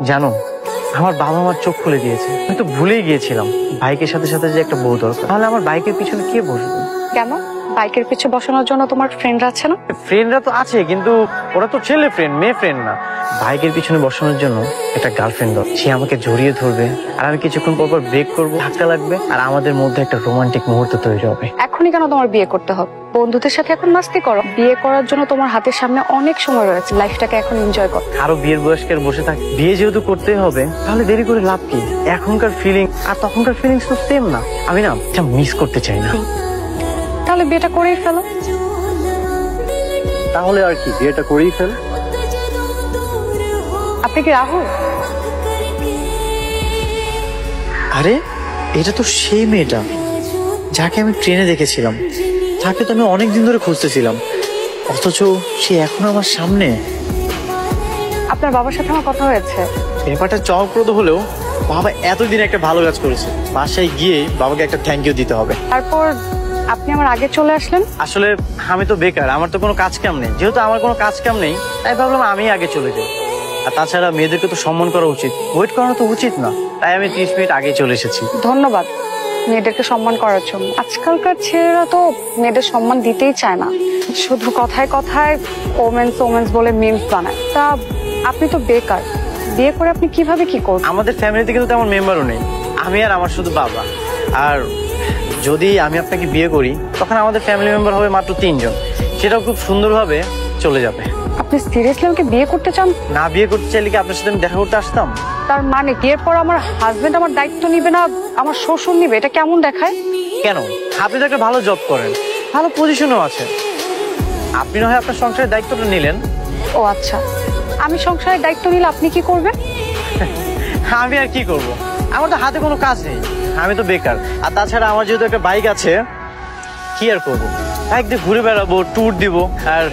জানো, আমার বাবা আমার চোখ খুলে দিয়েছে। আমি তো ভুলেই গিয়েছিলাম বাইকের সাথে সাথে যে একটা বউ দরকার। তাহলে আমার বাইকের পিছনে কে বসবে? কেন বাইকের পিছু বসানোর জন্য তোমার ফ্রেন্ড আছে না? ফ্রেন্ডরা তো আছে, কিন্তু ওরা তো ছেলে ফ্রেন্ড, মেয়ে ফ্রেন্ড না। বাইকের পিছনে বসানোর জন্য একটা গার্লফ্রেন্ড দরকার। সে আমাকে জড়িয়ে ধরবে, আর আমি কিছুক্ষণ পর পর ব্রেক করবো, ধাক্কা লাগবে, আর আমাদের মধ্যে একটা রোমান্টিক মুহূর্ত তৈরি হবে। এখনই কেন তোমার বিয়ে করতে হবে? বন্ধুদের সাথে এখন মাস্তি করো। বিয়ে করার জন্য তোমার হাতের সামনে অনেক সময় রয়েছে, লাইফটাকে এখন এনজয় করো। আরো বিয়ের বয়স্কের বসে থাকে, বিয়ে যেহেতু করতেই হবে তাহলে দেরি করে লাভ কি? এখনকার ফিলিং আর তখনকার ফিলিংস তো সেম না। আমি না মিস করতে চাই না। তাহলে বিয়েটা করেই ফেলো। তাহলে আর কি, বিয়েটা করেই ফেল। আপনি কি রাহুল? আরে এটা তো সেই মেয়েটা যাকে আমি ট্রেনে দেখেছিলাম। তাকে তো আমি অনেকদিন ধরে খুঁজতেছিলাম, অথচ সে এখন আমার সামনে। আপনার বাবার সাথে আমার কথা হয়েছে। ব্যাপারটা চমকপ্রদ হলেও বাবা এতদিন একটা ভালো কাজ করেছে। বাসায় গিয়ে বাবাকে একটা থ্যাংক ইউ দিতে হবে। তারপর আপনি আমার আগে চলে আসলেন। আসলে আমি তো বেকার, আমার তো কোনো কাজ কাম নেই। যেহেতু আমার কোনো কাজ কাম নেই, তাই ভাবলাম আমি আগে চলে যাই। আর তাছাড়া মেয়েদেরকে তো সম্মান করা উচিত, ওয়েট করানো তো উচিত না। তাই আমি 30 মিনিট আগে চলে এসেছি। ধন্যবাদ মেয়েদেরকে সম্মান করার জন্য। আজকালকার ছেলেরা তো মেয়েদের সম্মান দিতেই চায় না, শুধু কথায় কথায় ওমেন্স বলে মিমস বানায়। তা আপনি তো বেকার, বিয়ে করে আপনি কিভাবে কি করবেন? আমাদের ফ্যামিলিতে কিন্তু তেমন মেম্বারও নেই, আমি আর আমার শুধু বাবা। আর যদি আমি আপনাকে বিয়ে করি তখন আমাদের ফ্যামিলি মেম্বার হবে মাত্র 3 জন, সেটাও খুব সুন্দরভাবে চলে যাবে। আপনি সিরিয়াসলি আমাকে বিয়ে করতে চান? না বিয়ে করতে চাইলে কি আপনার সাথে আমি দেখা করতে আসতাম? তার মানে বিয়ের পর আমার হাজবেন্ড আমার দায়িত্ব নিবে না, আমার শ্বশুর নিবে? এটা কেমন দেখায়? কেন? আপনি তো একটা ভালো জব করেন, ভালো পজিশনও আছে। আপনি না হয় আপনার সংসারের দায়িত্বটা নিলেন। ও আচ্ছা, আমি সংসারের দায়িত্ব নিলে আপনি কি করবেন? আমি আর কি করব, আমার তো হাতে কোনো কাজ নেই, আমি তো বেকার। আর তাছাড়া আমার যেহেতু একটা বাইক আছে, কি আর করবো, বাইক দিয়ে ঘুরে বেড়াবো, ট্যুর দিব। আর